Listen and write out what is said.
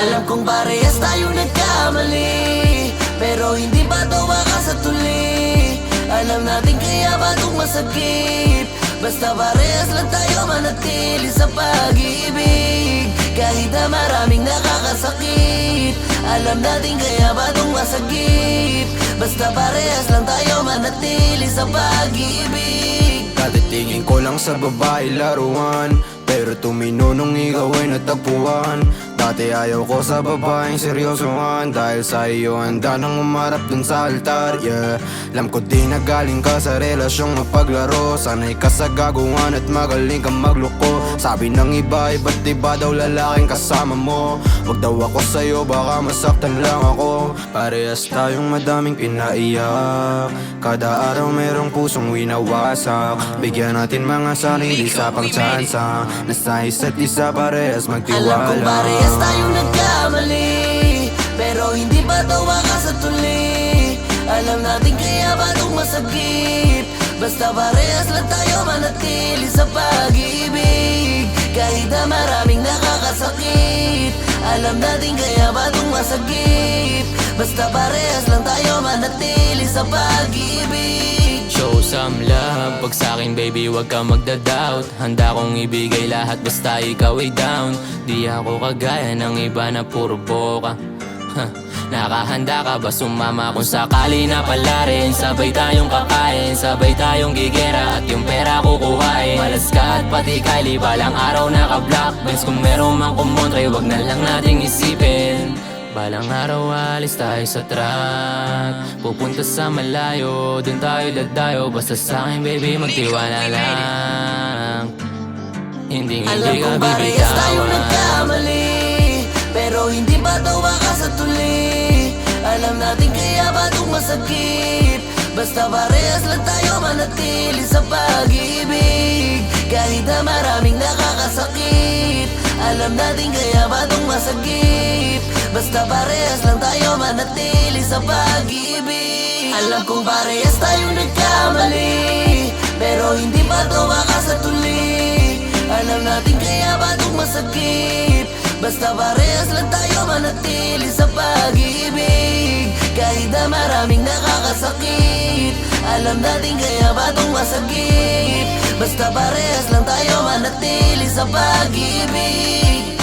Alam kong parehas tayo nagkamali, pero hindi ba ito wakas sa tuli? Alam natin kaya ba itong masakit? Basta parehas lang tayo manatili sa pag-ibig, kahit na maraming nakakasakit. Alam natin kaya ba itong masakit? Basta parehas lang tayo manatili sa pag-ibig. Dati tingin ko lang sa babae laruan, pero tumino nung ikaw ay natagpuan. Dati ayaw ko sa babaeng seryosohan, dahil sa iyo handa nang umarap dun sa altar, yeah. Alam ko di na galing ka sa relasyong mapaglaro, sanay ka sa gagawan at magaling kang magloko. Sabi ng iba, iba't iba daw lalaking kasama mo. Wag daw ako sa'yo, baka masaktan lang ako. Parehas tayong madaming pinaiyak, kada araw merong pusong winawasak. Bigyan natin mga sarili sa pangtsansa, na sa isa't isa parehas magtiwala. Alam kong parehas tayong nagkamali, pero hindi ba ito wakas sa tuli? Alam natin kaya ba itong masakit? Basta parehas lang tayo manatili sa pag-ibig, kahit na maraming nakakasakit. Alam natin kaya ba itong masakit? Basta parehas lang tayo manatili sa pag-ibig. Show some love, pag sa'kin baby wag ka magda-doubt. Handa kong ibigay lahat basta ikaw ay down. Di ako kagaya ng iba na puro boka. Nakahanda ka ba sumama kung sakali na pala rin? Sabay tayong kakain, sabay tayong gigera, at yung pera kukuhain. Malas ka at pati Kylie, balang araw naka-black bench. Kung meron mang kumontre, wag na lang nating isipin. Balang araw alis tayo sa truck, pupunta sa malayo, dun tayo dadayo. Basta sa'kin baby magtiwala lang, hindi Alam ka kong parehas tayo bibitawan. nagkamali, pero hindi ba ito wakas sa tuli? Alam natin kaya ba itong masakit? Basta parehas lang tayo manatili sa pag-ibig, kahit na maraming nakakasakit. Alam natin kaya ba itong masakit? Basta parehas lang tayo manatili sa pag-ibig. Alam kong parehas tayo nagkamali, pero hindi ba ito wakas sa tuli? Alam natin kaya ba itong masakit? Basta parehas lang tayo manatili sa pag-ibig, kahit na maraming nakakasakit. Alam natin kaya ba itong masakit? Basta parehas lang tayo manatili sa pag-ibig.